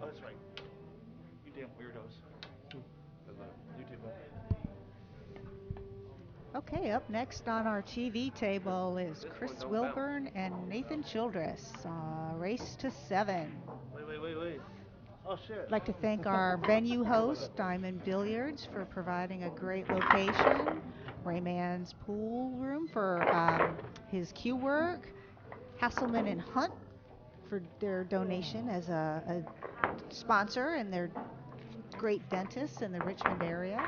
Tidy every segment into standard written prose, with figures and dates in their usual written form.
Oh, that's right. You damn weirdos. You too, bud. Okay, up next on our TV table is This one Chris don't bounce. Wilburn and Nathan Childress. Race to 7. Wait. Oh, shit. I'd like to thank our venue host, Diamond Billiards, for providing a great location. Rayman's Pool Room for his cue work. Haselman and Hunt for their donation as a sponsor, and they're great dentists in the Richmond area.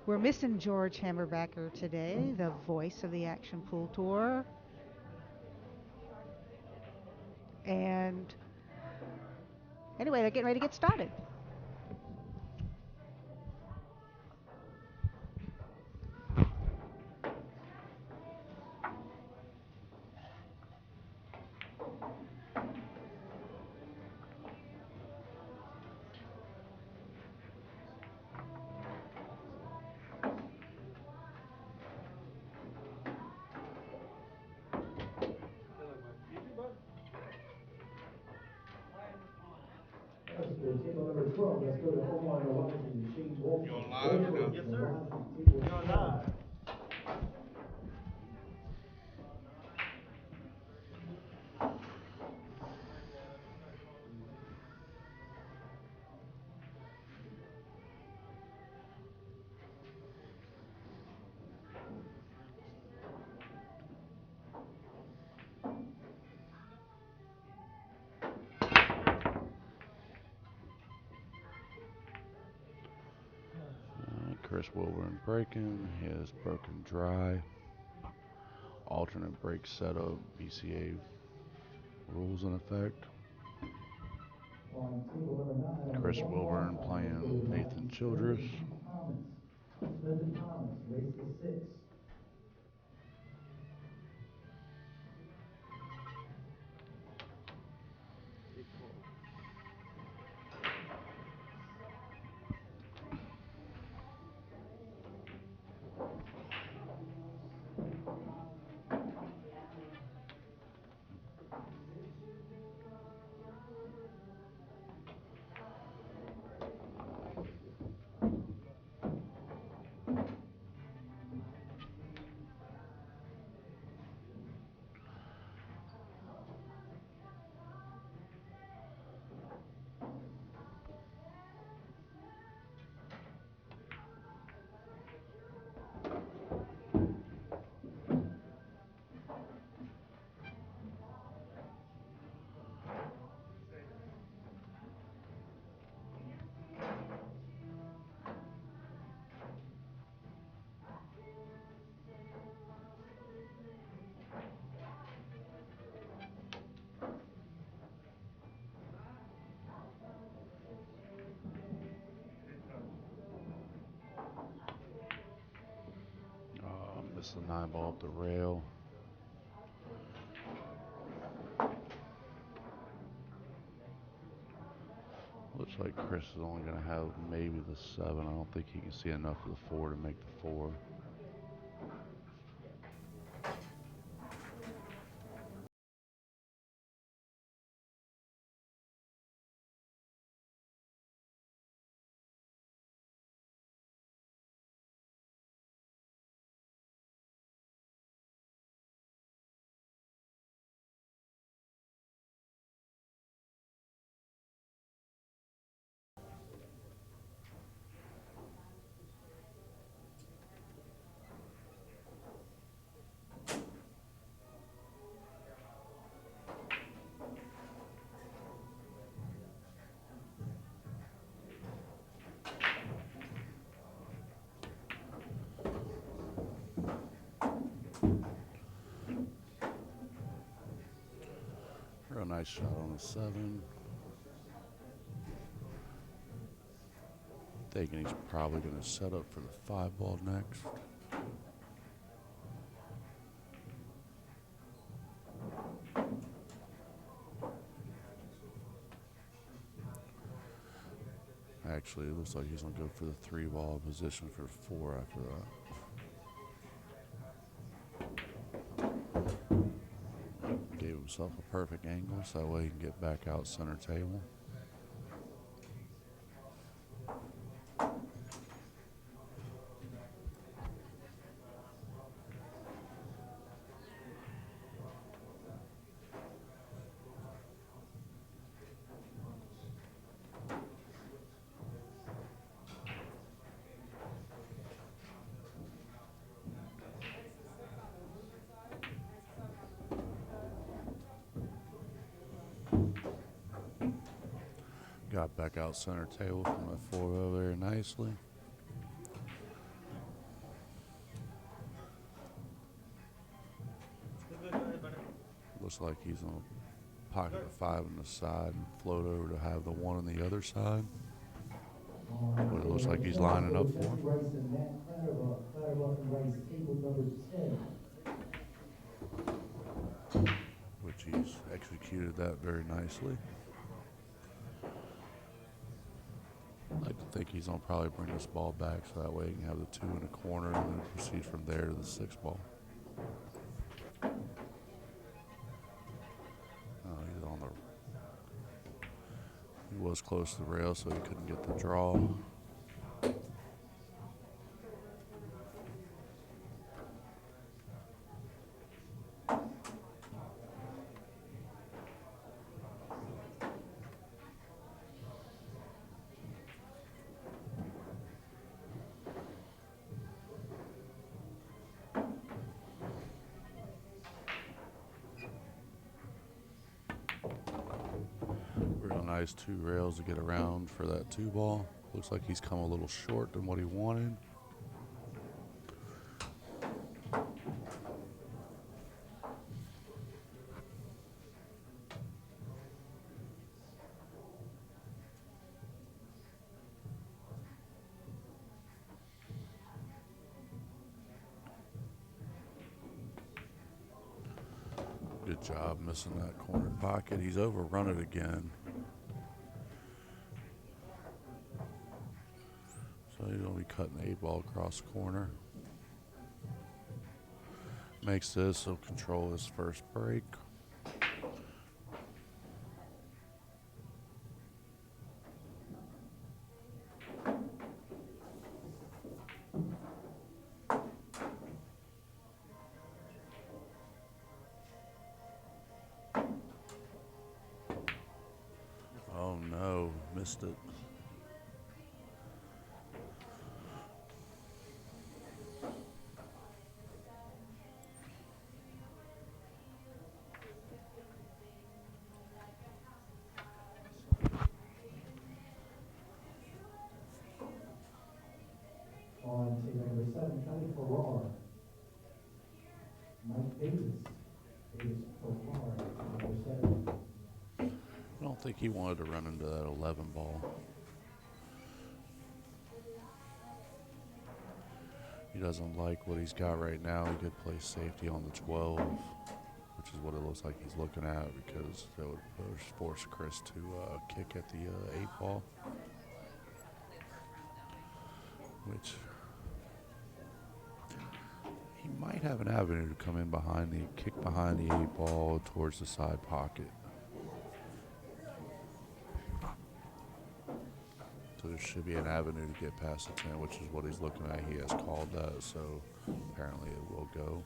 We're missing George Hammerbacher today, the voice of the Action Pool Tour. And anyway, they're getting ready to get started. You too, bud. That's good. Table number 12. Let's go to Omar Nawazi, Shane You Wolford, on live or no? Wilburn, Yes, sir. Nawazi, table You're 12. live. Chris Wilburn breaking. He has broken dry. Alternate break setup. BCA rules in effect. On table number 9, on the Chris one ball Wilburn side, let's go playing to Nathan Matthew Smith Childress. and Keith Thomas. Smith and Thomas, race to 6. Missed the 9 ball up the rail. Looks like Chris is only going to have maybe the 7. I don't think he can see enough of the 4 to make the 4. Real nice shot on the 7. Thinking he's probably going to set up for the 5 ball next. Actually, it looks like he's going to go for the 3 ball position for 4 after that. Gave himself a perfect angle so that way he can get back out center table. Got back out center table from my 4-0 very nicely. Looks like he's on a pocket of 5 on the side and float over to have the 1 on the other side. What it looks like he's lining up for. Which he's executed that very nicely. I like to think he's going to probably bring this ball back so that way he can have the 2 in the corner and then proceed from there to the 6 ball. He's on the... He was close to the rail, so he couldn't get the draw. Real nice 2 rails to get around for that 2 ball. Looks like he's come a little short than what he wanted. Good job missing that corner pocket. He's overrun it again. So he's going to be cutting the 8 ball across the corner. Makes this, he'll control his first break. Oh no, missed it. On table number 7, Kelly Farrar. Mike Davis. Davis Farrar, number 7. I don't think he wanted to run into that 11 ball. He doesn't like what he's got right now. He could play safety on the 12, which is what it looks like he's looking at, because that would force Chris to kick at the 8 ball. Which he might have an avenue to come in behind the kick behind the 8 ball towards the side pocket. So there should be an avenue to get past the 10, which is what he's looking at. He has called that, so apparently it will go.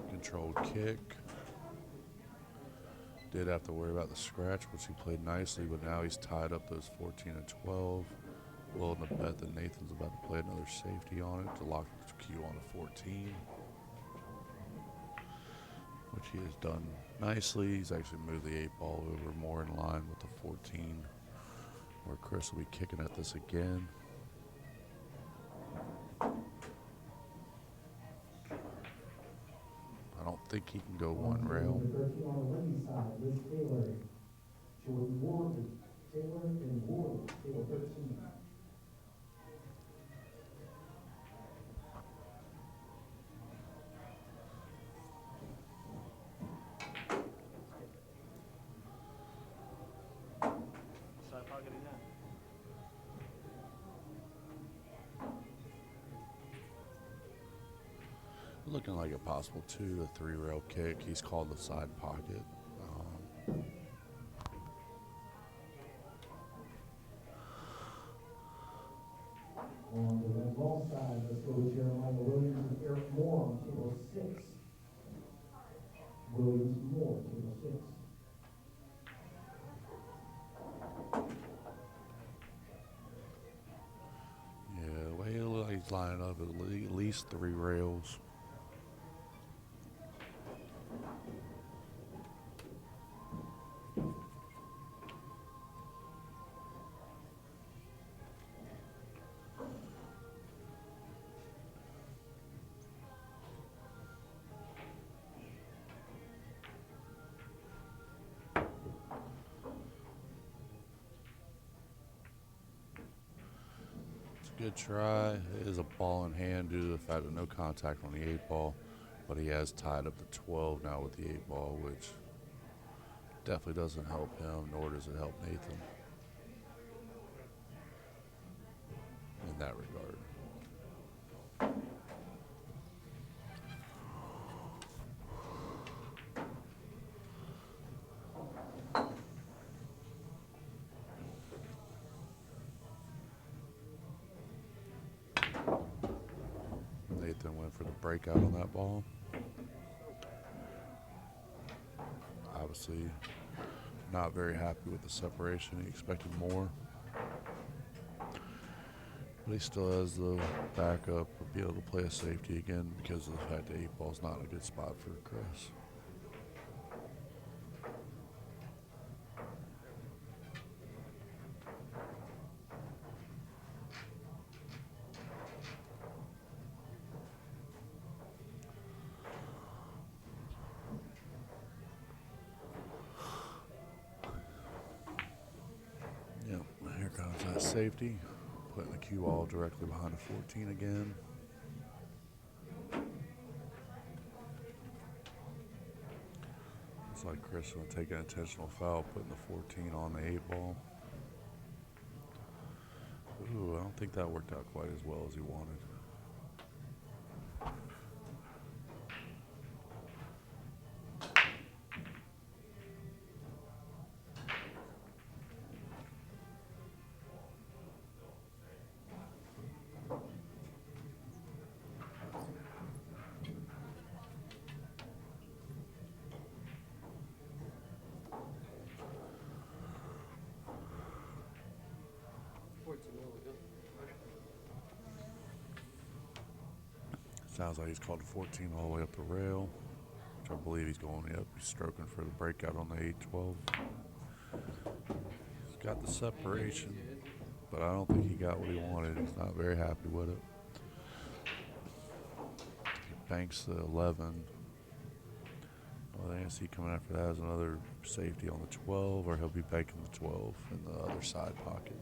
Controlled kick. Did have to worry about the scratch, which he played nicely, but now he's tied up those 14 and 12. Willing to bet that Nathan's about to play another safety on it to lock the cue on a 14, which he has done nicely. He's actually moved the 8 ball over more in line with the 14, where Chris will be kicking at this again. I don't think he can go 1 rail. Number 13 on the ladies' side, Liz Taylor, Jordan Ward, Taylor and Ward, table 13. Side pocket again. Looking like a possible 2 to 3 rail kick. He's called the side pocket. On the red ball side, let's go with Jeremiah Williams and Eric Moore on table 6. Williams Moore, table 6. Yeah, the way it looks like he's lining up at least 3 rails. Good try. It is a ball in hand due to the fact that no contact on the 8 ball, but he has tied up the 12 now with the 8 ball, which definitely doesn't help him, nor does it help Nathan in that regard. Nathan went for the breakout on that ball. Obviously not very happy with the separation. He expected more. But he still has the backup of being able to play a safety again because of the fact that 8 ball's not in a good spot for Chris. Yep, here comes that safety. Putting the cue ball directly behind the 14 again. Looks like Chris will take an intentional foul, putting the 14 on the 8 ball. Ooh, I don't think that worked out quite as well as he wanted. Sounds like he's called a 14 all the way up the rail, which I believe he's going up. He's stroking for the breakout on the 8-12. He's got the separation, but I don't think he got what he wanted. He's not very happy with it. He banks the 11. Well, I see coming after that is another safety on the 12, or he'll be banking the 12 in the other side pocket.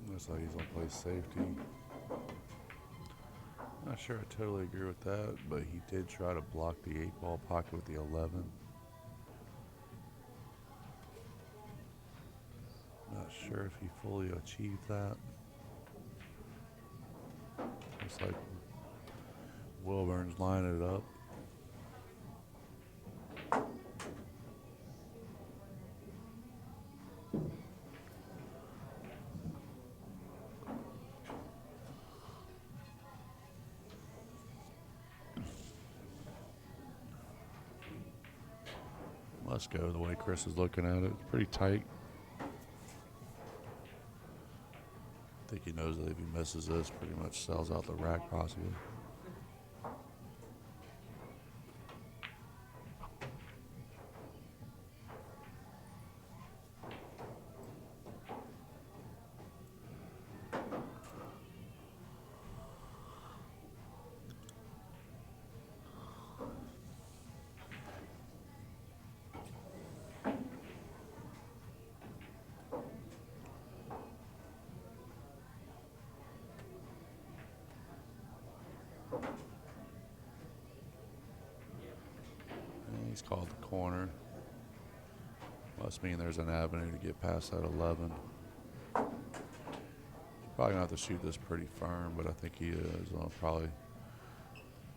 Looks like he's going to play safety. Not sure I totally agree with that, but he did try to block the 8-ball pocket with the 11. Not sure if he fully achieved that. Looks like Wilburn's lining it up. Let's go the way Chris is looking at it. It's pretty tight. I think he knows that if he misses this, pretty much sells out the rack possibly. He's called the corner. Must mean there's an avenue to get past that 11. Probably gonna have to shoot this pretty firm, but I think he is on probably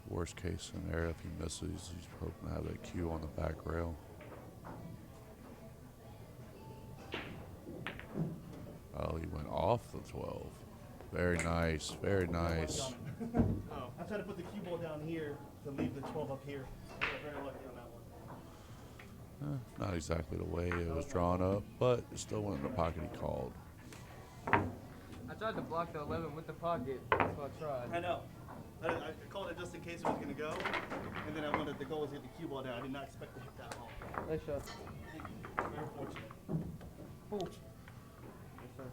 worst case scenario. If he misses, he's hoping to have that cue on the back rail. Oh, he went off the 12. Very nice, very nice. Oh, I tried to put the cue ball down here to leave the 12 up here. I got very lucky on that one. Not exactly the way it was drawn up, but it still went in the pocket he called. I tried to block the 11 with the pocket. That's what I tried. I know. I called it just in case it was going to go, and then I wanted the goal was to get the cue ball down. I did not expect to hit that ball. Nice shot. Thank you. Very fortunate. Cool. Yes, sir.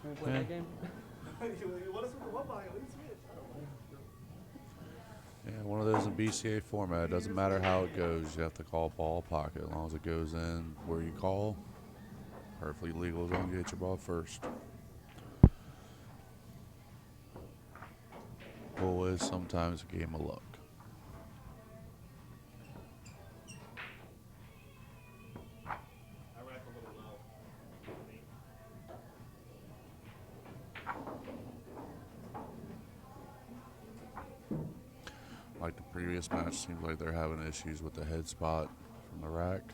Can we play that game? You want us with the one ball? What do you switch? I don't know. Yeah, one of those in BCA format. It doesn't matter how it goes. You have to call ball pocket. As long as it goes in where you call, perfectly legal as long as you hit your ball first. Bull is sometimes a game of luck. I rack a little low. Like the previous match, seems like they're having issues with the head spot from the rack.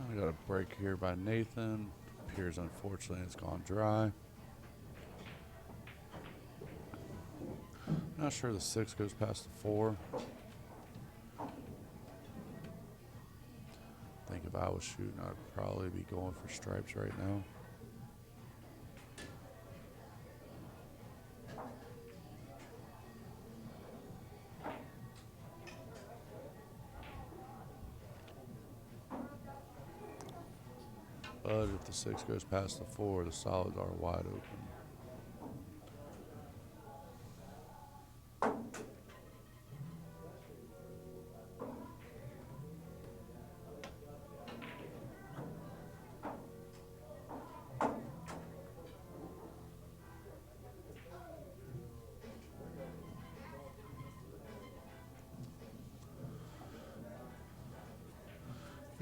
We got a break here by Nathan. Appears unfortunately it's gone dry. Not sure the 6 goes past the 4. I think if I was shooting, I'd probably be going for stripes right now. But if the 6 goes past the 4, the solids are wide open.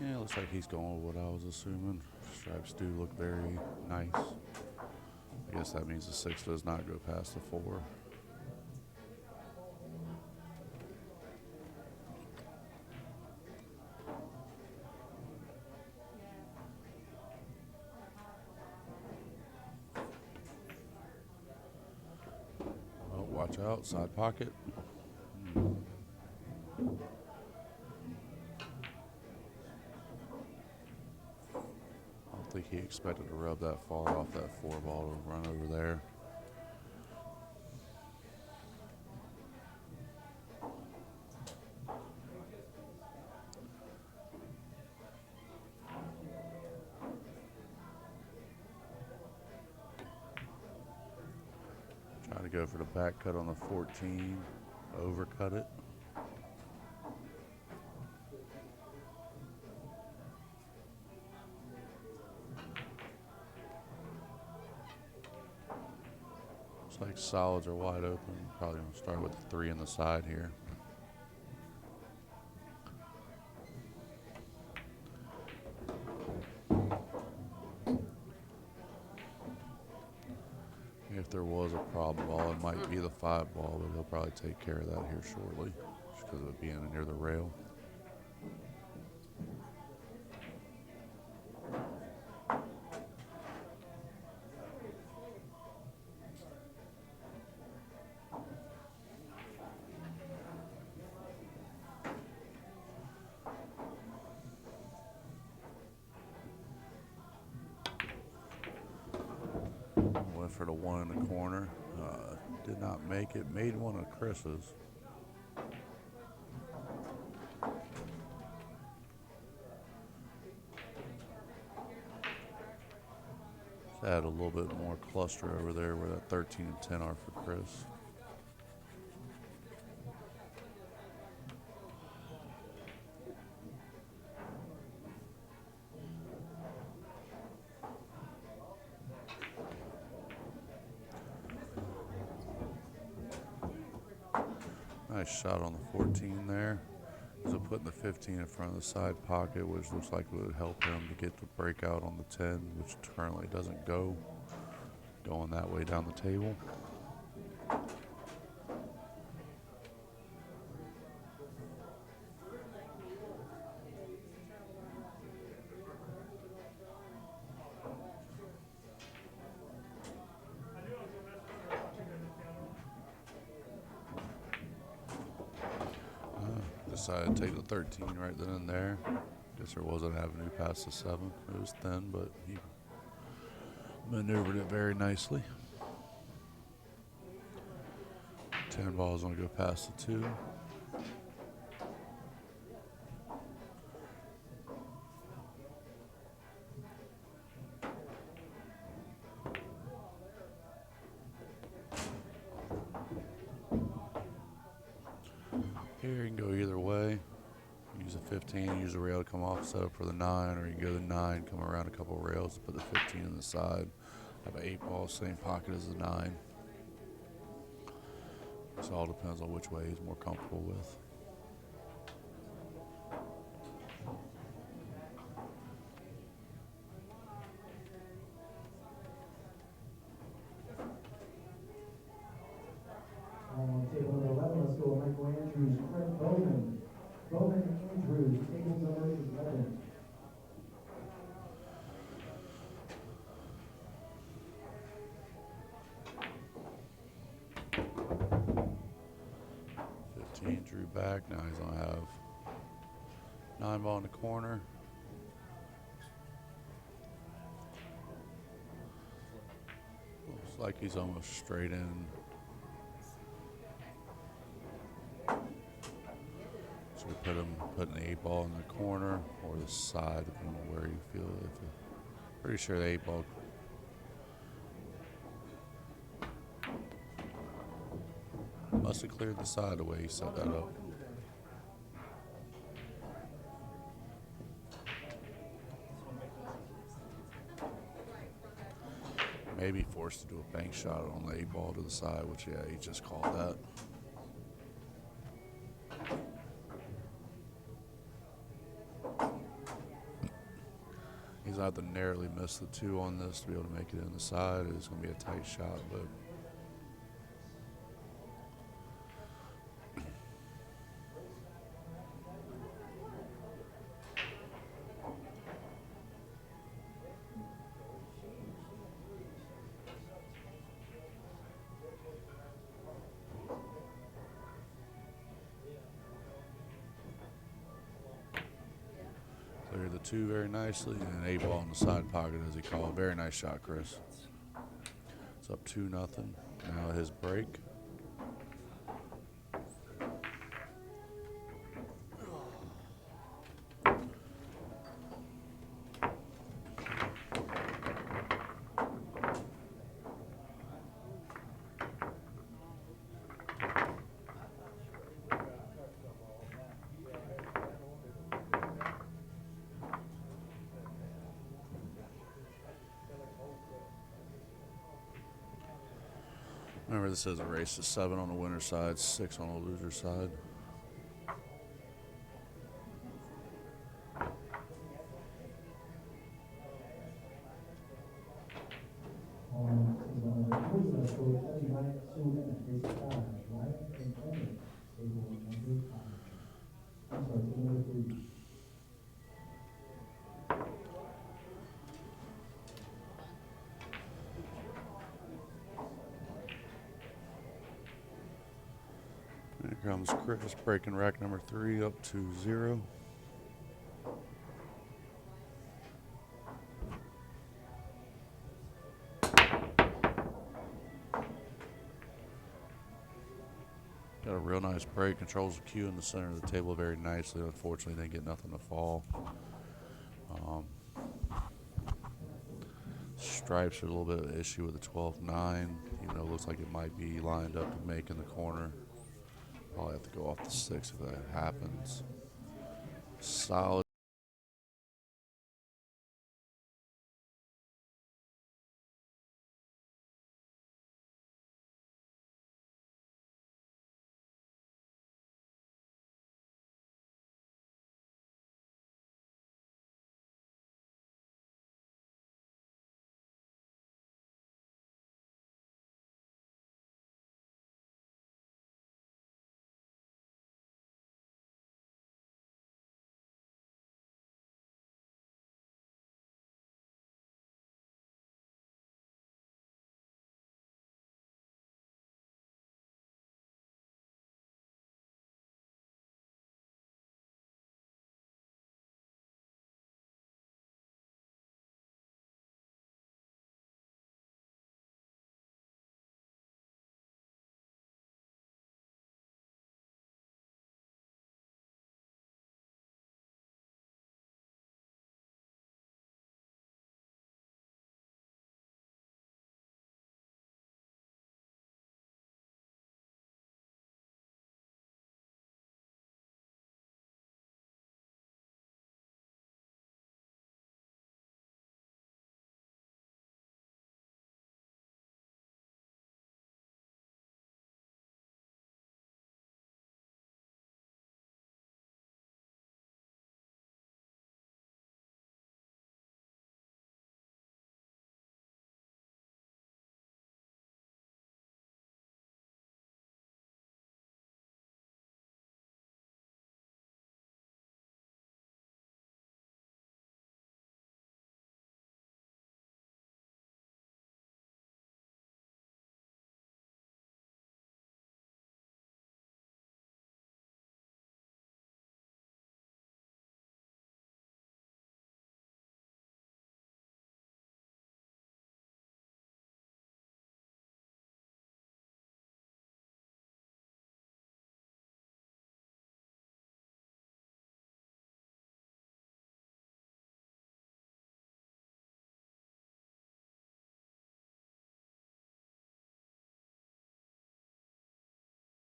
Yeah, looks like he's going with what I was assuming. Stripes do look very nice. I guess that means the 6 does not go past the 4. Oh, watch out, side pocket. I think he expected to rub that far off that 4 ball to run over there. Trying to go for the back cut on the 14, overcut it. Looks like solids are wide open. Probably gonna start with the 3 in the side here. If there was a problem ball, it might be the 5 ball, but he'll probably take care of that here shortly, just because of it being near the rail. Went for the 1 in the corner. Did not make it. Made one of Chris's. a little bit more cluster over there where that 13 and 10 are for Chris. Nice shot on the 14 there. So putting the 15 in front of the side pocket, which looks like it would help him to get the breakout on the 10, which currently doesn't go. Going that way down the table. Decided to take the 13 right then and there. Guess there was an avenue past the 7. It was thin, but he maneuvered it very nicely. 10 ball's gonna go past the 2. Here you can go either way. Use the 15, use the rail to come off, set up for the 9, or you can go the 9, come around a couple of rails, put the 15 in the side. Have an 8 ball, same pocket as the 9. So it all depends on which way he's more comfortable with. Table number 11, let's go Michael Andrews, Craig Bowman. Bowman Andrews, table number 11. Drew back. Now he's gonna have 9 ball in the corner. Looks like he's almost straight in. So we putting the 8 ball in the corner or the side, depending on where you feel it. Pretty sure the 8 ball. Must have cleared the side the way he set that up. Maybe forced to do a bank shot on the 8 ball to the side, which, yeah, he just called that. He's going to have to narrowly miss the 2 on this to be able to make it in the side. It's going to be a tight shot, but clear the 2 very nicely, and an 8 ball in the side pocket, as he called it. Very nice shot, Chris. It's up 2-0. Now his break. Remember, this is a race of 7 on the winner's side, 6 on the loser's side. On table number 3, let's go Ryan Sue race 5. Ryan and Emmett, table number 5. I'm sorry, table number 3. Here comes Chris breaking rack number 3 up to 0. Got a real nice break, controls the cue in the center of the table very nicely. Unfortunately, didn't get nothing to fall. stripes are a little bit of an issue with the 12-9, even though it looks like it might be lined up to make in the corner. Probably have to go off the 6 if that happens. Solid.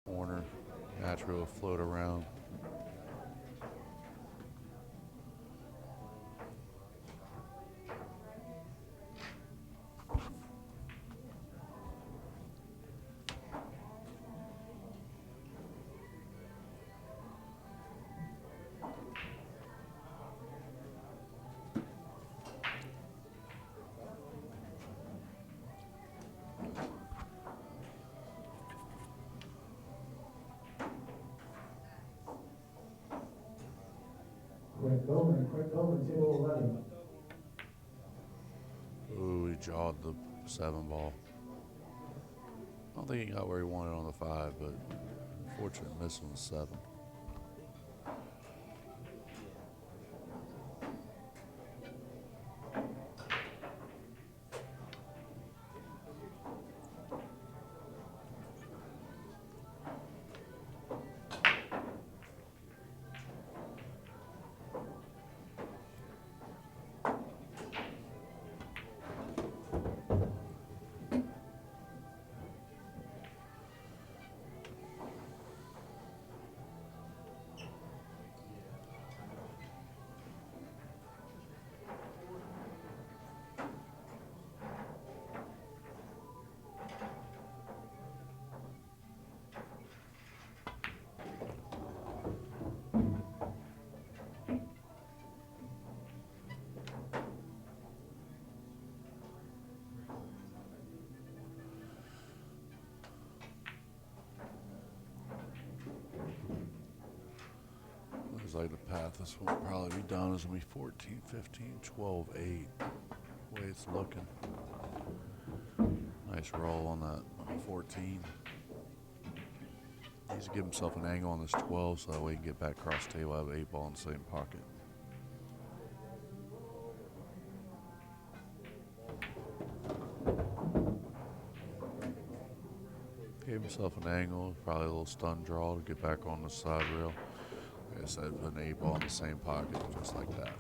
Corner, natural float around. Quick over, table 11. Ooh, he jawed the 7 ball. I don't think he got where he wanted on the 5, but fortunate miss on the 7. Looks like the path this will probably be done is going to be 14, 15, 12, 8. The way it's looking. Nice roll on that 14. Needs to give himself an angle on this 12 so that way he can get back across the table, have 8 ball in the same pocket. Gave himself an angle, probably a little stun draw to get back on the side rail. Like I said, an 8 ball in the same pocket, just like that.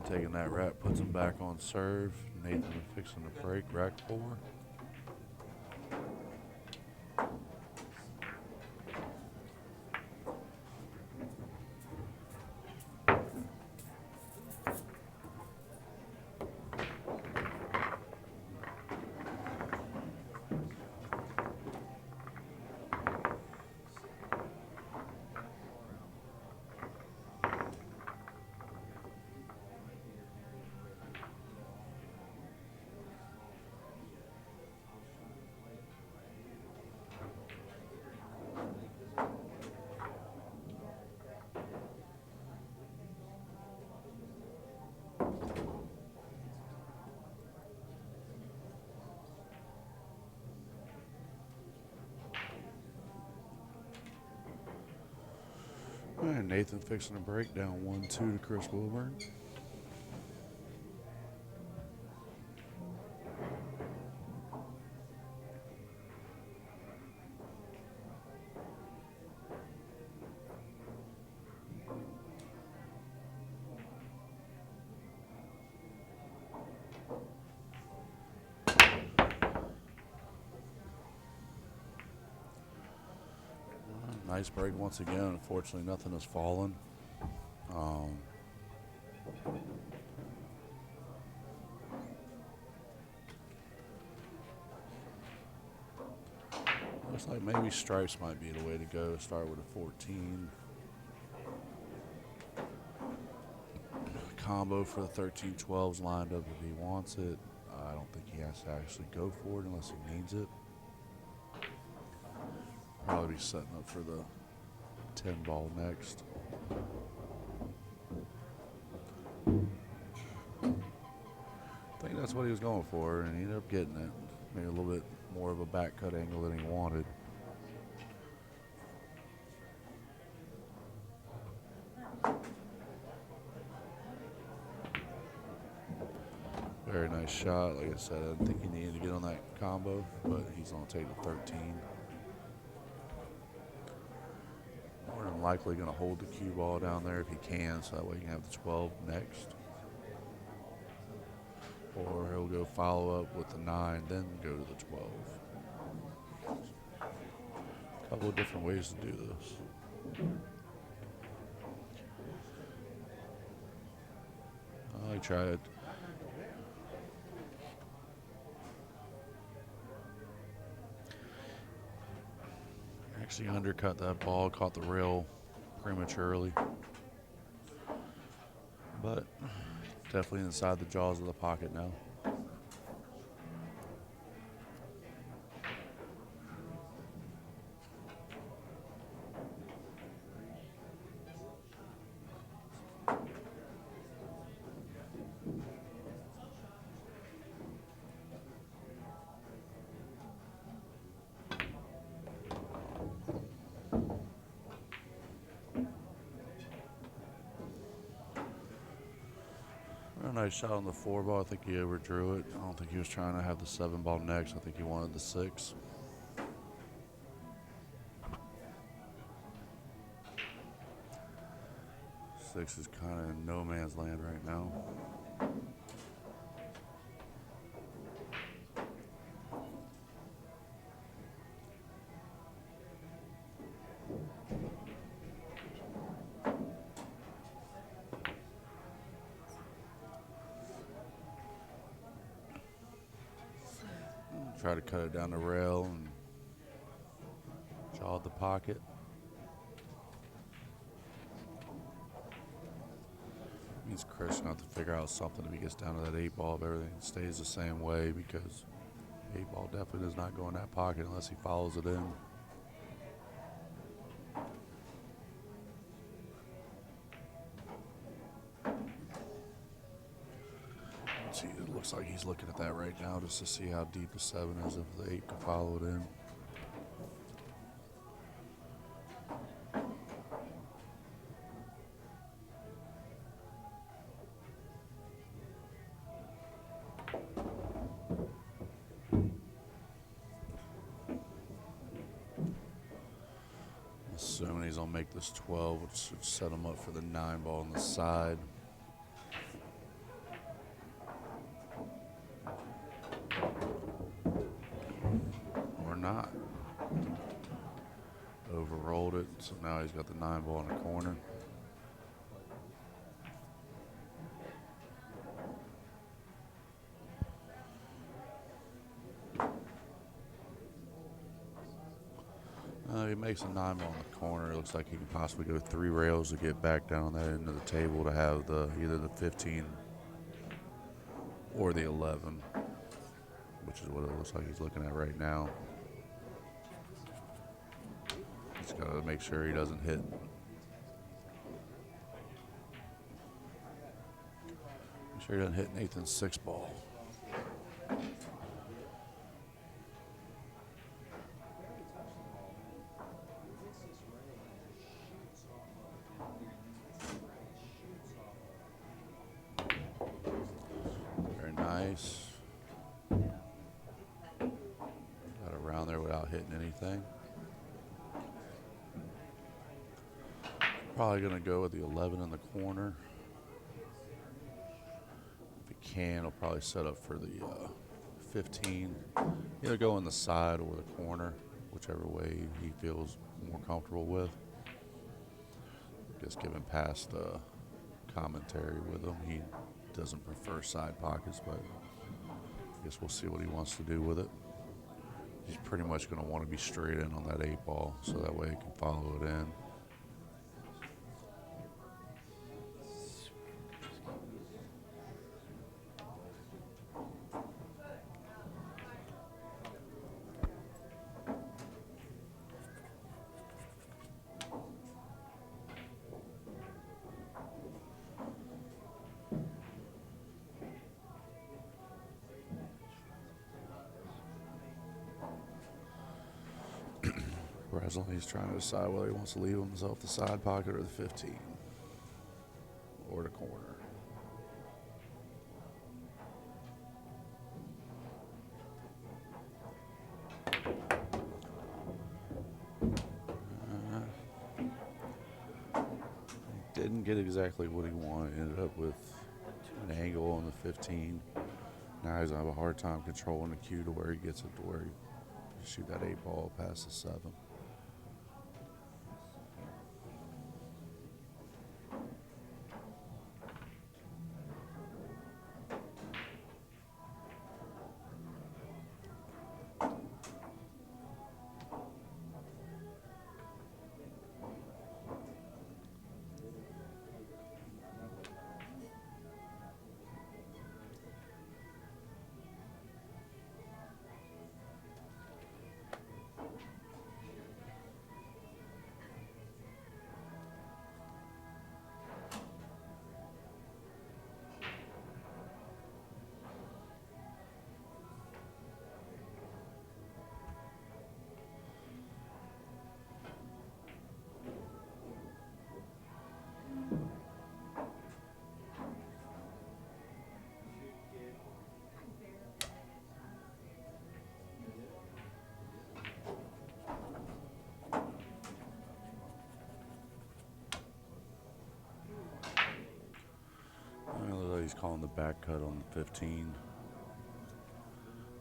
Ryan taking that rap, puts him back on serve. Nathan fixing the break, rack 4. All right, Nathan fixing a break, down 1-2 to Chris Wilburn. Nice break once again. Unfortunately, nothing has fallen. Looks like maybe stripes might be the way to go. Start with a 14. Combo for the 13-12s lined up if he wants it. I don't think he has to actually go for it unless he needs it. Probably be setting up for the 10 ball next. I think that's what he was going for, and he ended up getting it. Maybe a little bit more of a back cut angle than he wanted. Very nice shot. Like I said, I didn't think he needed to get on that combo, but he's going to take the 13. More than likely going to hold the cue ball down there if he can, so that way he can have the 12 next. Or he'll go follow up with the 9, then go to the 12. A couple of different ways to do this. I tried. Actually undercut that ball, caught the rail prematurely. But definitely inside the jaws of the pocket now. Nice shot on the 4 ball. I think he overdrew it. I don't think he was trying to have the 7 ball next. I think he wanted the 6. Six is kind of in no man's land right now. Try to cut it down the rail and jawed the pocket. Means Chris going to have to figure out something if he gets down to that 8 ball, if everything stays the same way, because 8 ball definitely does not go in that pocket unless he follows it in. See, it looks like he's looking at that right now just to see how deep the 7 is, if the 8 can follow it in. Assuming he's gonna make this 12, which should set him up for the 9 ball on the side. overrolled it, so now he's got the 9 ball in the corner. He makes a 9 ball in the corner. It looks like he can possibly go 3 rails to get back down on that end of the table to have either the 15 or the 11, which is what it looks like he's looking at right now. He's got to make sure he doesn't hit. Make sure he doesn't hit Nathan's 6 ball. Very nice. Got around there without hitting anything. Probably going to go with the 11 in the corner. If he can, he'll probably set up for the 15. Either go in the side or the corner, whichever way he feels more comfortable with. Just given past commentary with him, he doesn't prefer side pockets, but I guess we'll see what he wants to do with it. He's pretty much going to want to be straight in on that 8 ball, so that way he can follow it in. He's trying to decide whether he wants to leave himself the side pocket or the 15 or the corner. Didn't get exactly what he wanted. Ended up with an angle on the 15. Now he's going to have a hard time controlling the cue to where he gets it to where he can shoot that 8 ball past the 7. He's calling the back cut on the 15.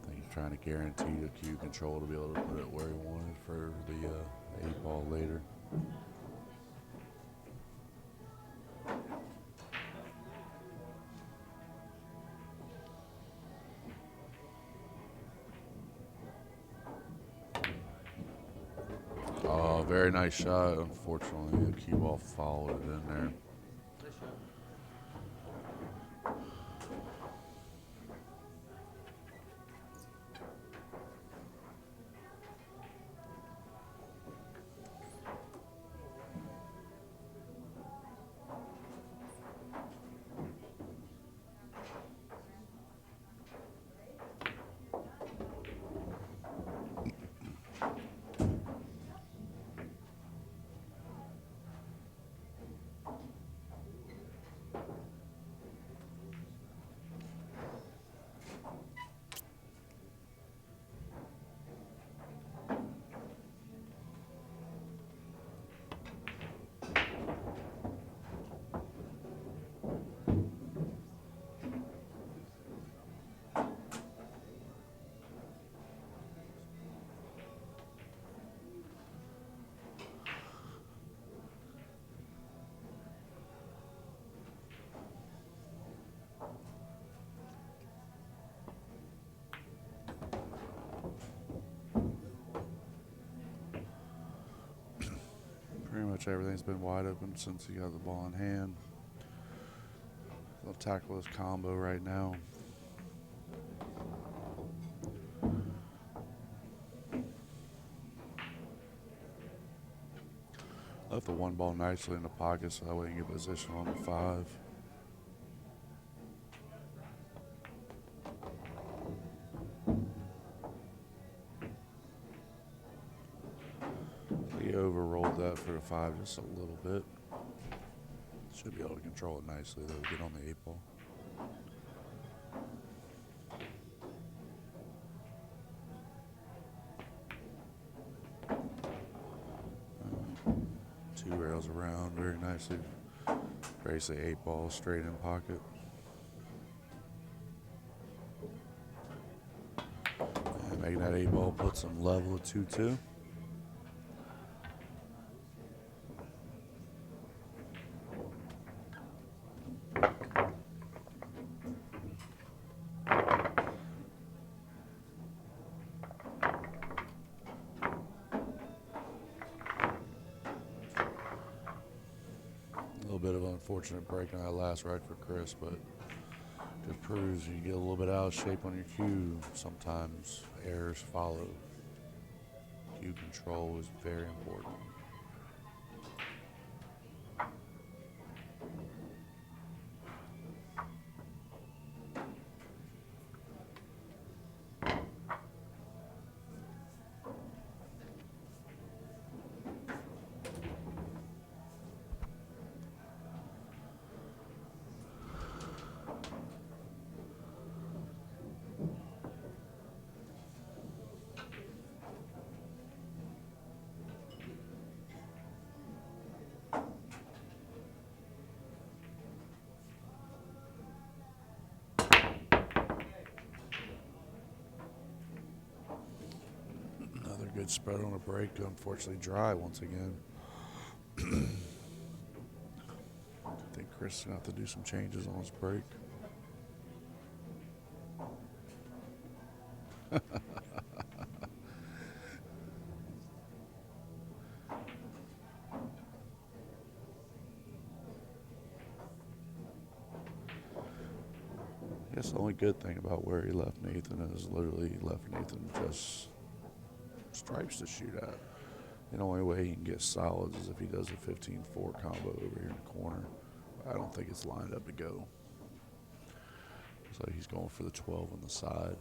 I think he's trying to guarantee the cue control to be able to put it where he wanted for the 8 ball later. Oh, very nice shot. Unfortunately, the cue ball followed it in there. Pretty much everything's been wide open since he got the ball in hand. He'll tackle his combo right now. Left the one ball nicely in the pocket so that way he can get position on the 5. He overrolled that for the 5 just a little bit. Should be able to control it nicely though, get on the 8 ball. Two rails around very nicely. Basically 8 balls straight in pocket. And making that 8 ball puts him level at 2-2. A little bit of an unfortunate break on that last right for Chris, but it proves you get a little bit out of shape on your cue. Sometimes errors follow. Cue control is very important. Good spread on a break, unfortunately dry once again. I think Chris is going to have to do some changes on his break. I guess the only good thing about where he left Nathan is literally he left Nathan just stripes to shoot at. The only way he can get solids is if he does a 15-4 combo over here in the corner. I don't think it's lined up to go. Looks like he's going for the 12 on the side.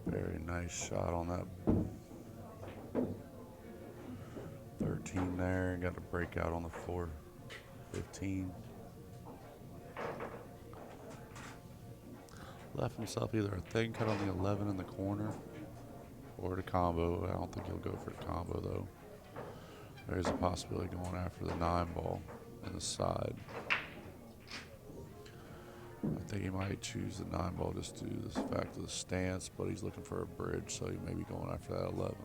Very nice shot on that 13 there. Got a breakout on the 4-15. Left himself either a thin cut on the 11 in the corner or the combo. I don't think he'll go for the combo though. There's a possibility going after the 9 ball in the side. I think he might choose the 9 ball just due to the fact of the stance, but he's looking for a bridge, so he may be going after that 11.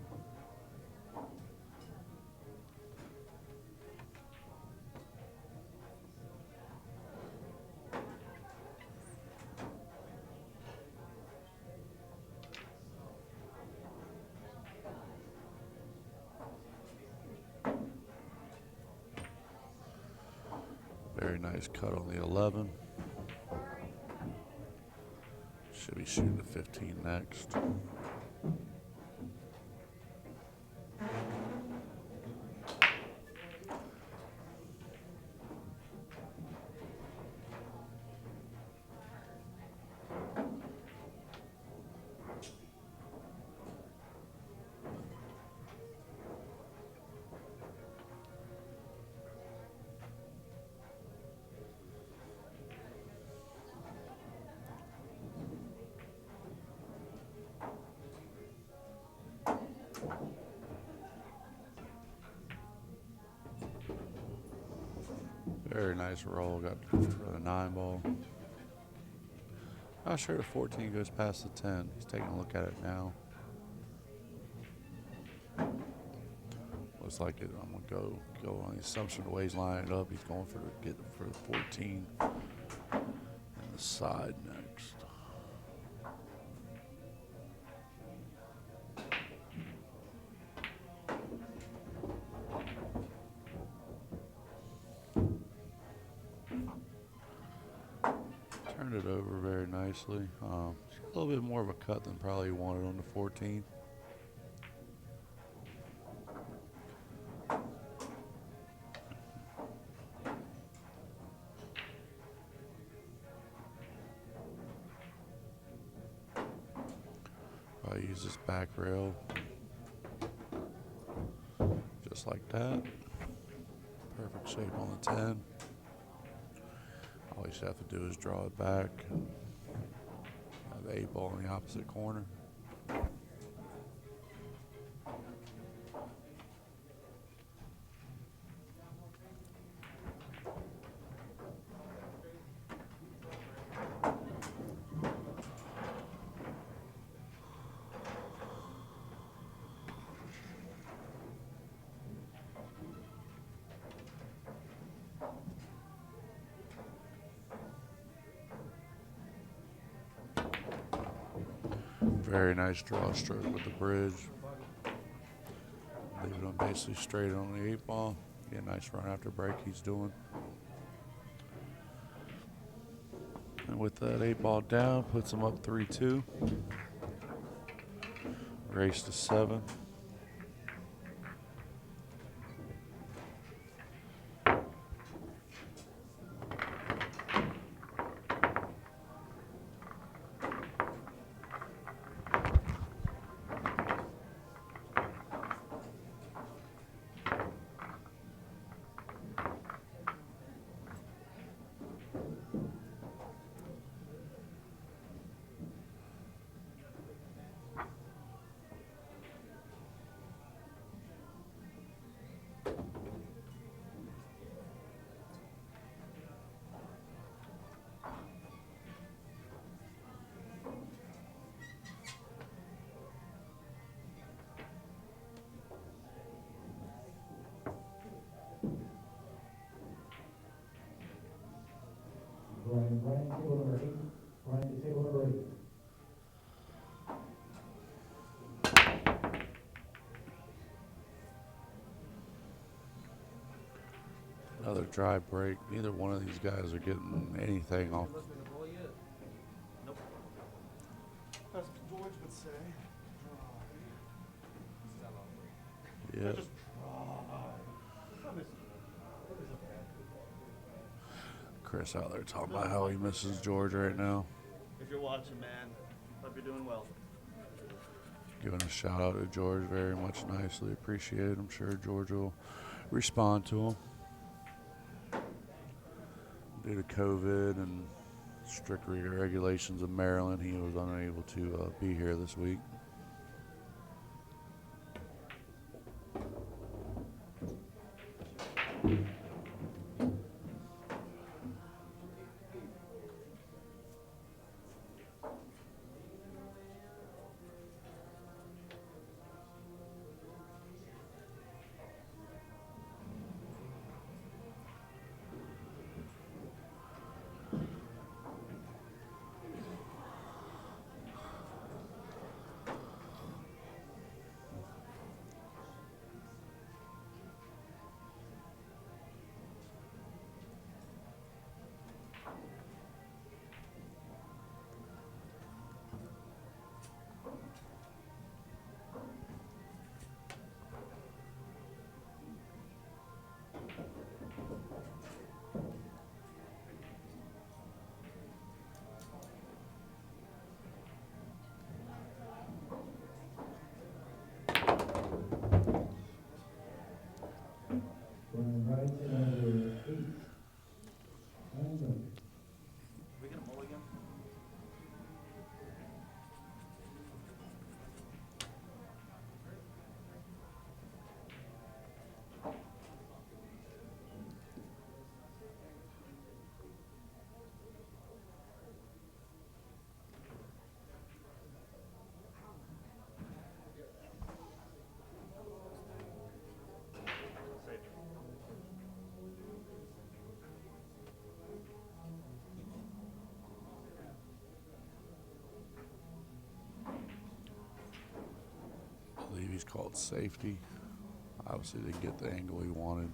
Very nice cut on the 11. Should be shooting the 15 next. Very nice roll. Got for the 9 ball. Not sure the 14 goes past the 10. He's taking a look at it now. Looks like it. I'm gonna go on the assumption the way he's lining it up. He's going for the 14 and the side next. Turned it over very nicely. A little bit more of a cut than probably wanted on the 14. I use this back rail just like that. Perfect shape on the 10. All you have to do is draw it back and have the 8 ball in the opposite corner. Very nice draw stroke with the bridge. Leaving him basically straight on the 8 ball. Get a nice run after break he's doing. And with that 8 ball down, puts him up 3-2. Race to 7. Brian, table number 8. Brian to table number 8. Another dry break. Neither one of these guys are getting anything off. Nope. As George would say. Yeah. Just Chris out there talking about how he misses George right now. if you're watching, man, hope you're doing well. Giving a shout out to George very much nicely. Appreciate it. I'm sure George will respond to him. Due to COVID and strict regulations of Maryland, he was unable to be here this week. Brian Wright to number 8. And go. We gonna mulligan? he's called safety. Obviously didn't get the angle he wanted.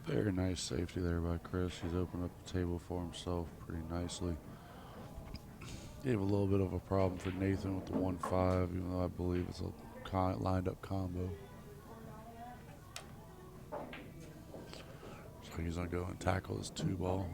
Very nice safety there by Chris. He's opened up the table for himself pretty nicely. Gave a little bit of a problem for Nathan with the 1-5, even though I believe it's a lined up combo. So he's going to go and tackle this 2-ball.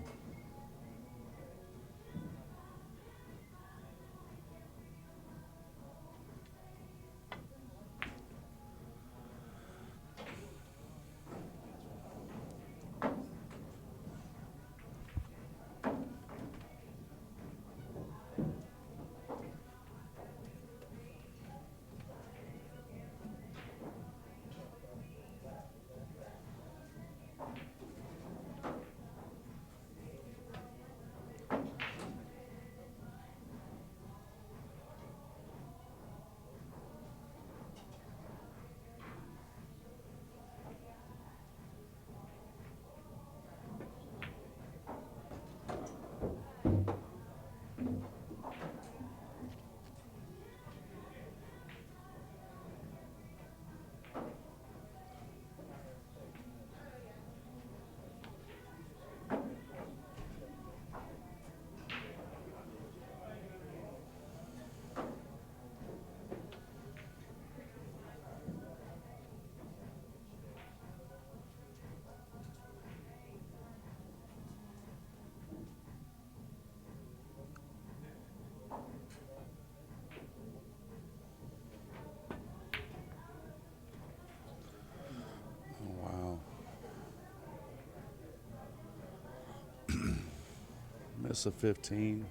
Miss a 15.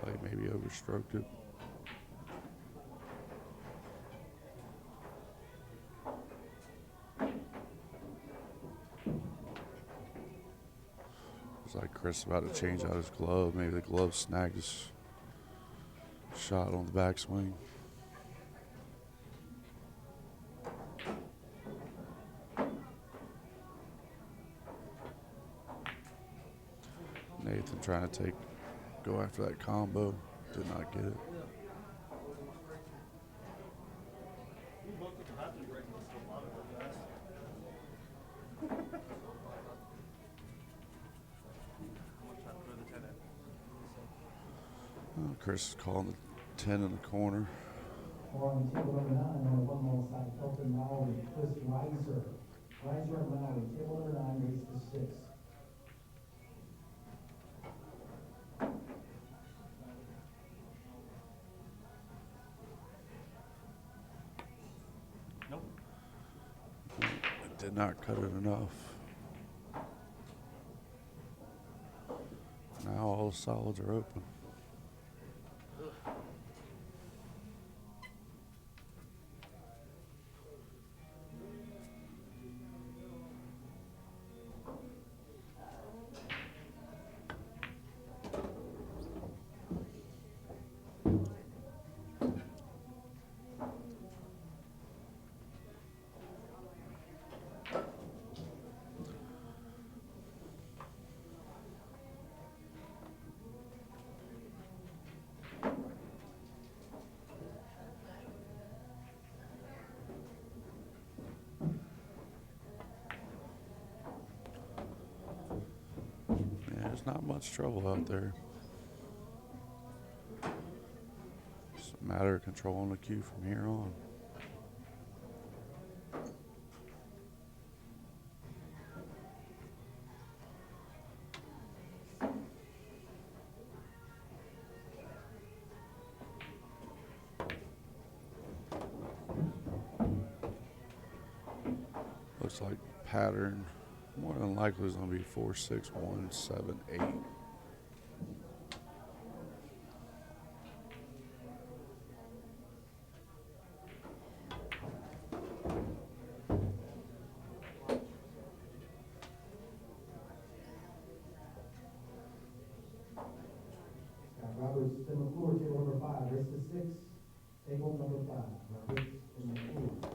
Like maybe overstroked it. It's like Chris about to change out his glove. Maybe the glove snagged his shot on the backswing. Nathan trying to go after that combo. Did not get it. Chris is calling the 10 in the corner. On table number 9, on the 1-ball side, Pelton Maury, Chris Reiser. Reiser and Maury, table number 9, race to 6. Nope. It did not cut it enough. Now all the solids are open. There's not much trouble out there. It's a matter of controlling the cue from here on. Looks like pattern more than likely is going to be 4, 6, 1, 7, 8. to McClure, table number 5. Race to 6, table number 5. Race to McClure.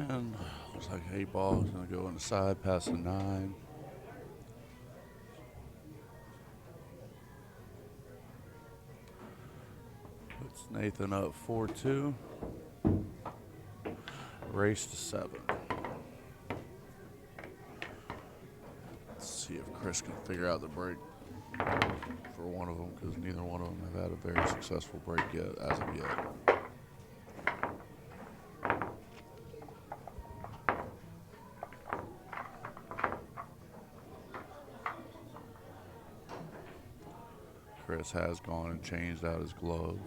And looks like 8 ball is going to go on the side past the 9. Puts Nathan up 4-2. Race to 7. Let's see if Chris can figure out the break for one of them, because neither one of them have had a very successful break yet, as of yet. Chris has gone and changed out his glove.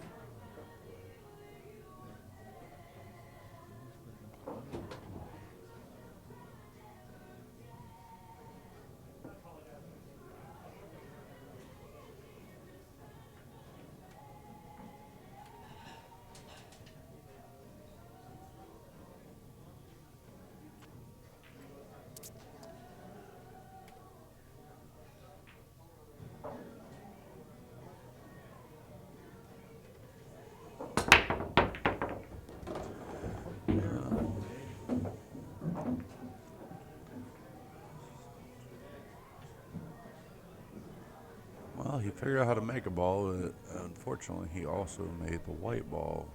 Well, he figured out how to make a ball, but unfortunately, he also made the white ball.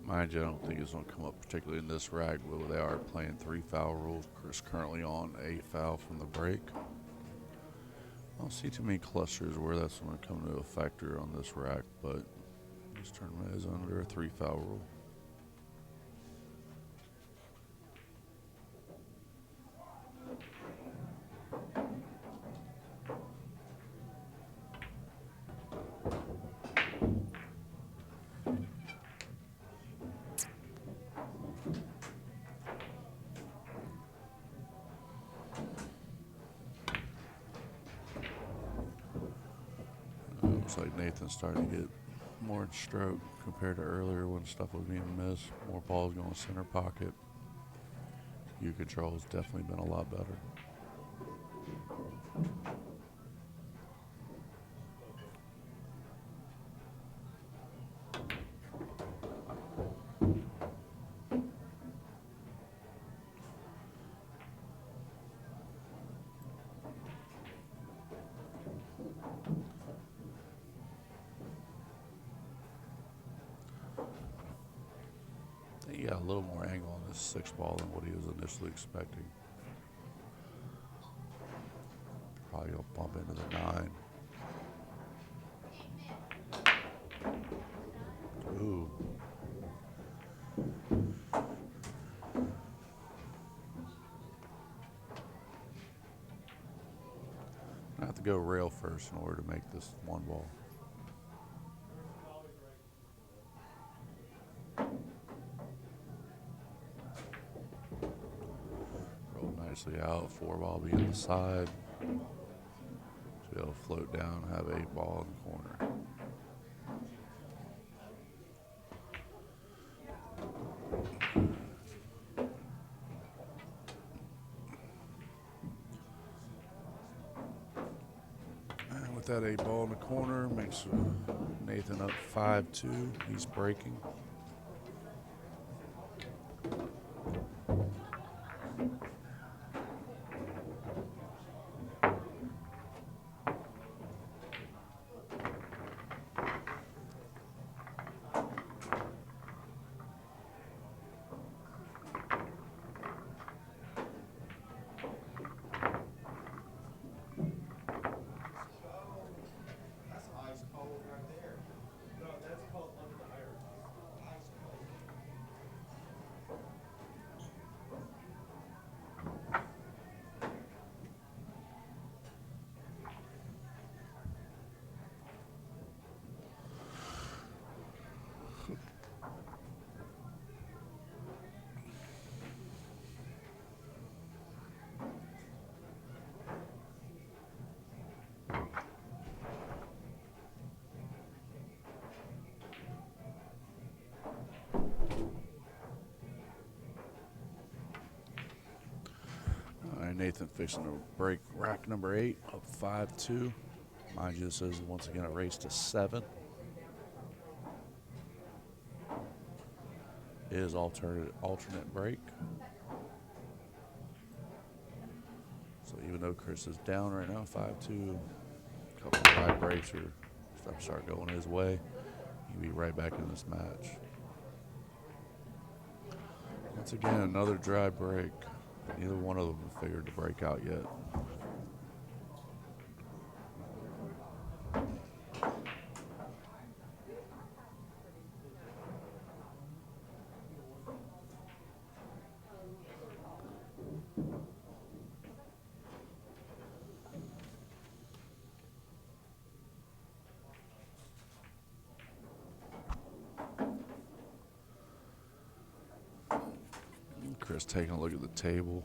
Mind you, I don't think it's going to come up particularly in this rack, but they are playing 3 foul rules. Chris currently on 8 foul from the break. I don't see too many clusters where that's going to come to a factor on this rack, but this tournament is under a 3 foul rule. Looks like Nathan's starting to get more in stroke compared to earlier when stuff was being missed. More balls going center pocket. Cue control's definitely been a lot better. He got a little more angle on this 6 ball than what he was initially expecting. Probably gonna bump into the 9. Ooh. I have to go rail first in order to make this 1 ball. Nicely out, 4 ball be in the side. So it'll float down, have 8 ball in the corner. And with that 8 ball in the corner, makes Nathan up 5-2. He's breaking. right, Nathan fixing to break rack number 8, up 5-2. Mind you, this is once again a race to 7. It is alternate break. So even though Chris is down right now, 5-2, a couple of high breaks or stuff start going his way, he'll be right back in this match. Once again, another dry break. Neither one of them have figured to break out yet. Chris taking a look at the table.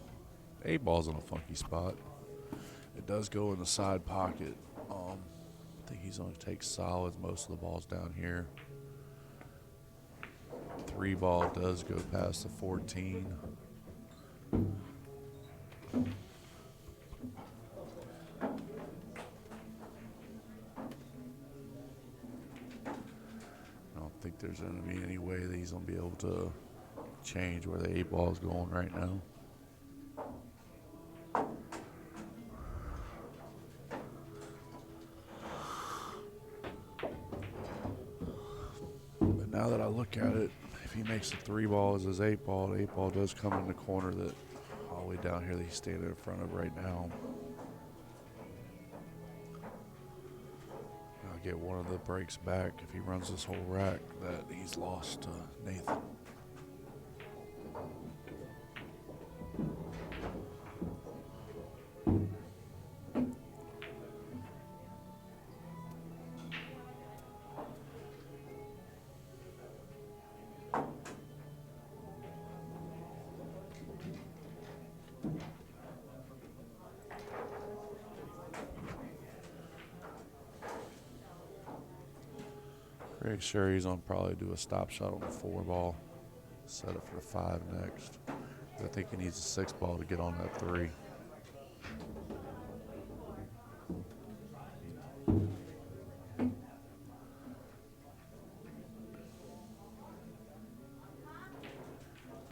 8 ball's in a funky spot. It does go in the side pocket. I think he's going to take solids. Most of the ball's down here. 3 ball does go past the 14. I don't think there's going to be any way that he's going to be able to change where the 8 ball is going right now. But now that I look at it, if he makes the 3 ball as his 8 ball, the 8 ball does come in the corner that all the way down here that he's standing in front of right now. I'll get one of the breaks back if he runs this whole rack that he's lost to Nathan. Pretty sure he's going to probably do a stop shot on the 4 ball. Set it for the 5 next. I think he needs a 6 ball to get on that 3.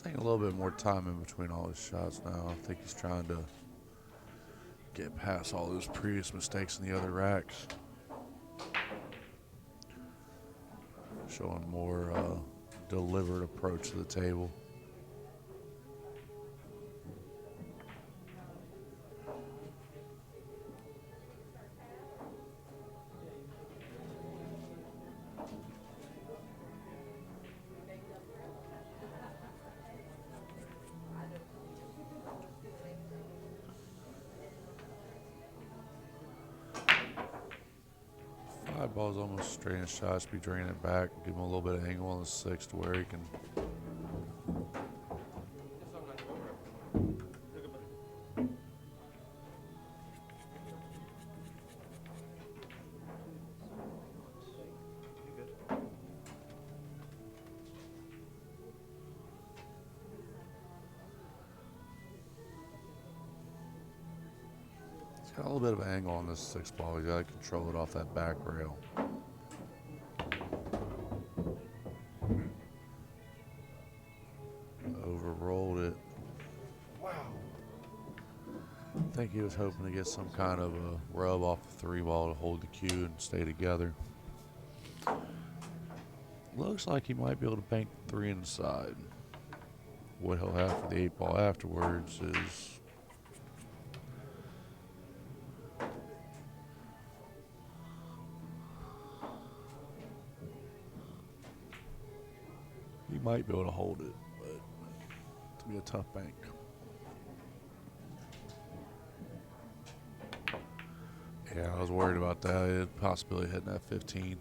Taking a little bit more time in between all his shots now. I think he's trying to get past all those previous mistakes in the other racks. Showing more deliberate approach to the table. Ball's almost straight in shots, be draining it back, give him a little bit of angle on the 6 to where he can. Got a little bit of an angle on this 6 ball. You got to control it off that back rail. Overrolled it. Wow. I think he was hoping to get some kind of a rub off the 3 ball to hold the cue and stay together. Looks like he might be able to bank the 3 inside. What he'll have for the 8 ball afterwards is he might be able to hold it, but it's be a tough bank. Yeah, I was worried about that. It possibility hitting that 15.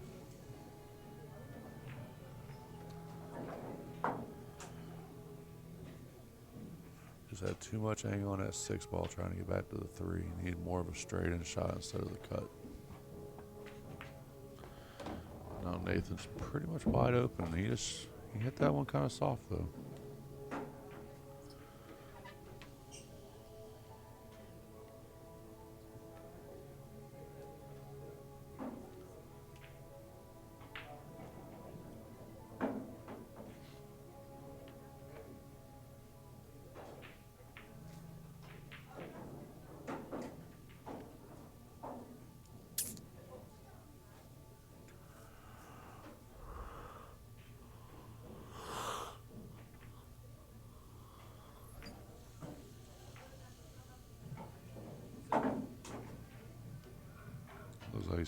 Just had too much angle on that 6 ball trying to get back to the 3. Needed more of a straight in shot instead of the cut. Now Nathan's pretty much wide open. He hit that one kind of soft though.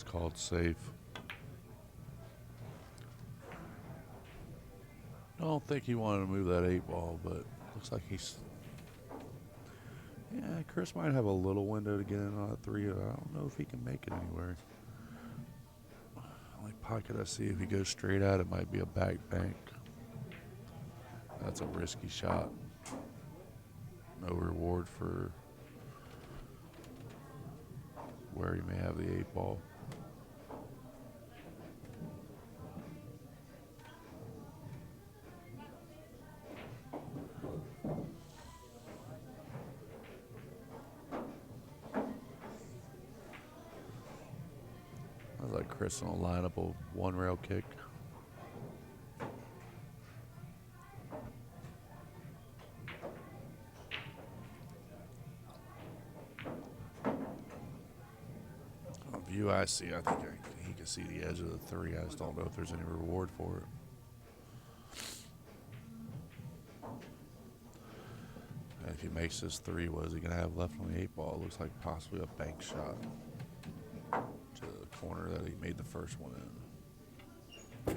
he's called safe. I don't think he wanted to move that 8 ball, but looks like he's... Yeah, Chris might have a little window to get in on a 3. I don't know if he can make it anywhere. Only pocket I see if he goes straight at it might be a back bank. That's a risky shot. No reward for where he may have the 8 ball. I like Chris on a lineup of 1 rail kick. On view I see, I think he can see the edge of the 3. I just don't know if there's any reward for it. And if he makes this 3, what is he going to have left on the 8 ball? It looks like possibly a bank shot to the corner that he made the first one in.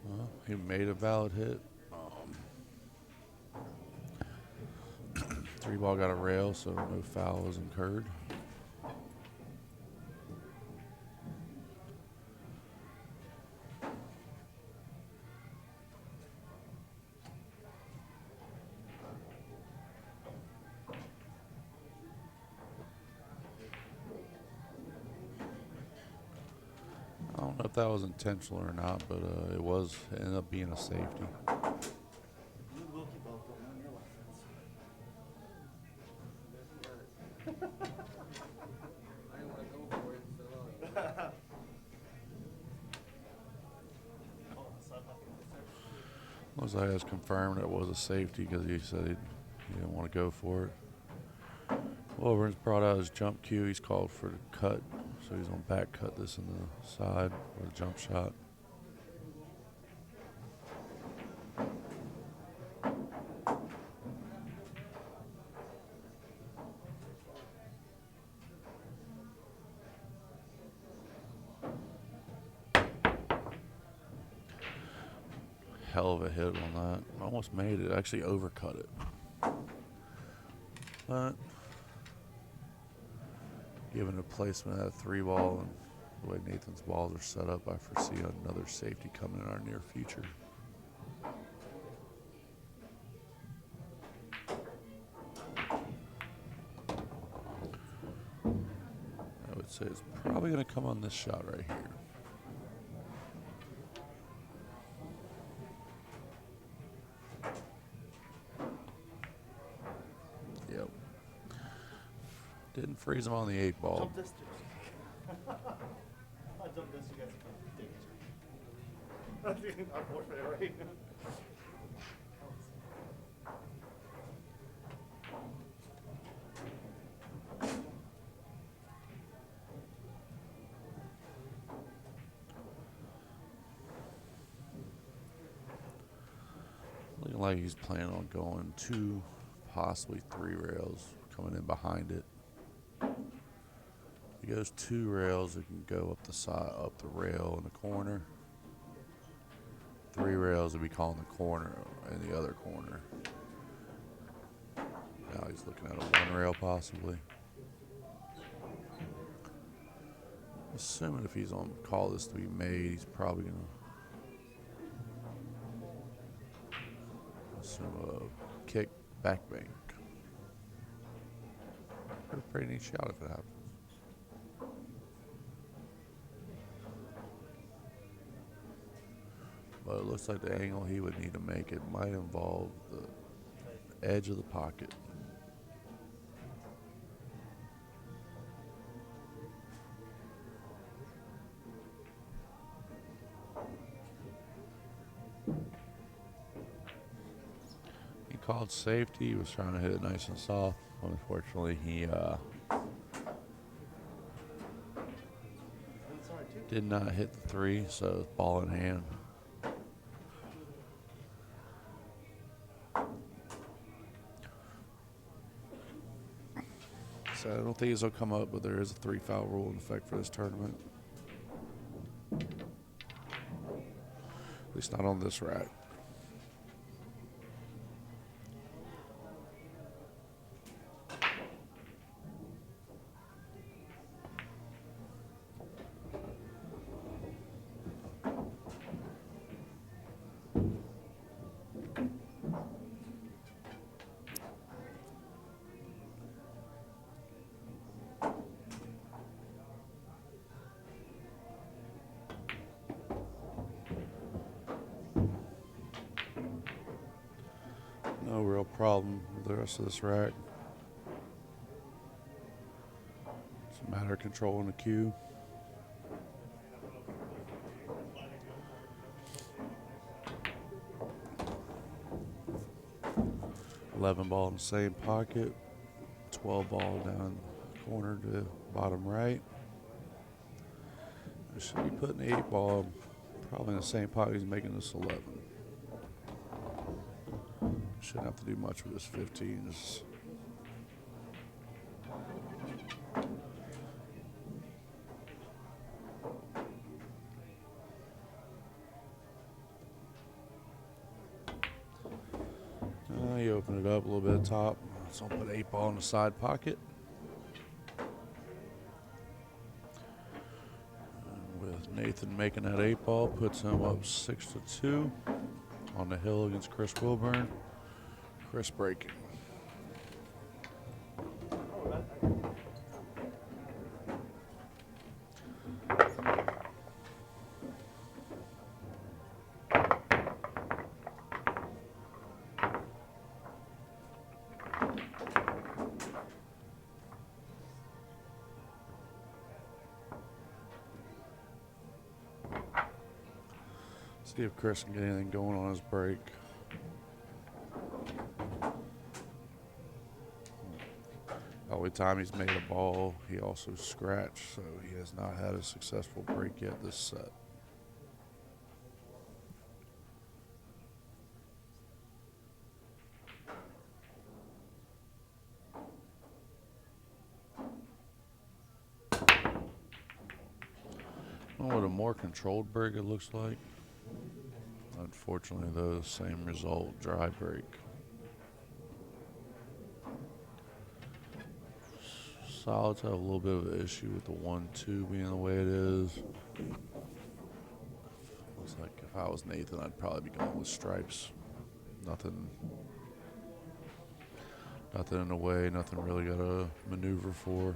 Well, he made a valid hit. 3 ball got a rail, so no foul was incurred. I don't know if that was intentional or not, but it ended up being a safety. You will keep both of them on your license. I didn't want to go for it so long. Oh, so I thought it was Looks like it was confirmed it was a safety because he said he didn't want to go for it. Wilburn's brought out his jump cue. He's called for the cut, so he's going to back cut this in the side for the jump shot. Hell of a hit on that. Almost made it. Actually overcut it. But given the placement of that 3 ball and the way Nathan's balls are set up, I foresee another safety coming in our near future. I would say it's probably going to come on this shot right here. Yep. Didn't freeze him on the 8 ball. Jump distance. I jump this, you guys are danger. Unfortunately, right? Looking like he's planning on going 2, possibly 3 rails, coming in behind it. If he goes 2 rails, it can go up the side, up the rail in the corner. 3 rails would be calling the corner in the other corner. Now he's looking at a 1 rail possibly. Assuming if he's on call this to be made, he's probably gonna assume a kick back bank. Pretty neat shot if it happens. But it looks like the angle he would need to make it might involve the edge of the pocket. He called safety. He was trying to hit it nice and soft. Unfortunately, he did not hit the 3, so ball in hand. said, I don't think this will come up, but there is a 3-foul rule in effect for this tournament. At least not on this rack. No real problem with the rest of this rack. It's a matter of controlling the cue. $11 ball in the same pocket. 12 ball down corner to bottom right. I should be putting the 8 ball probably in the same pocket he's making this 11. Shouldn't have to do much with this 15. Just you open it up a little bit at top. So I'll put 8 ball in the side pocket. And with Nathan making that 8 ball, puts him up 6-2 on the hill against Chris Wilburn. Chris breaking. See if Chris can get anything going on his break. The only time he's made a ball, he also scratched, so he has not had a successful break yet this set. Well, with a more controlled break, it looks like. Unfortunately, though, same result, dry break. Solids have a little bit of an issue with the 1-2 being the way it is. Looks like if I was Nathan, I'd probably be going with stripes. Nothing in the way, nothing really got to maneuver for.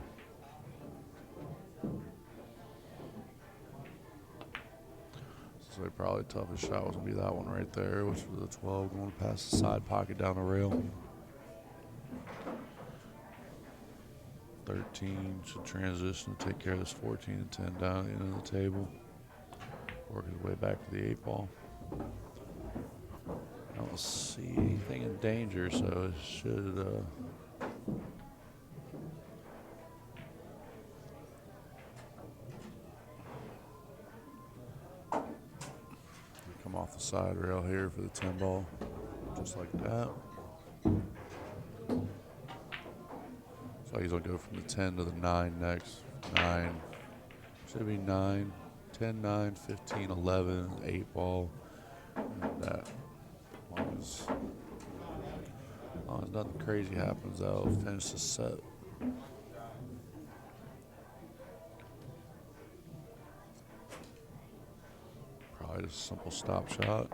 So probably the toughest shot was going to be that one right there, which was a 12 going past the side pocket down the rail. 13 should transition to take care of this 14 and 10 down at the end of the table. Work his way back to the 8 ball. I don't see anything in danger, so it should come off the side rail here for the 10 ball, just like that. So he's going to go from the 10 to the 9 next. 9. Should be 9, 10, 9, 15, 11, 8 ball. And that. As long as nothing crazy happens, that'll finish the set. Probably just a simple stop shot.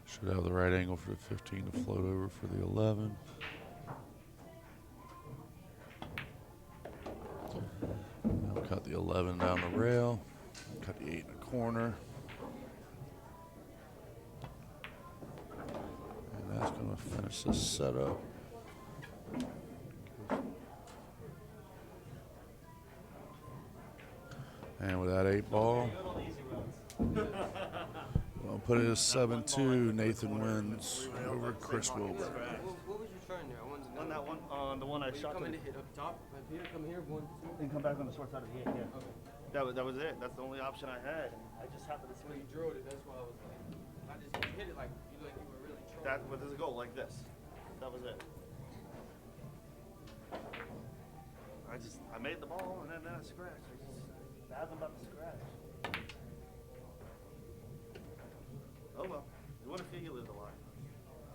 Should have the right angle for the 15 to float over for the 11. Now cut the 11 down the rail. Cut the 8 in the corner. And that's going to finish this setup. And with that 8 ball, we'll put it as 7-2. Nathan wins over Chris Wilburn. What was you trying there? On that one, on the one I shot. Come in to hit up top, up here, come here, 1, 2. And come back on the short side of the 8, yeah. Okay. That was it. That's the only option I had. And I just happened to When swing. you drilled it, that's why I was like, I just hit it like you were really trying. That, but there's a goal like this. That was it. I made the ball and then I scratched. I just fathom about the scratch. Oh well, you want to feel you lived a lot.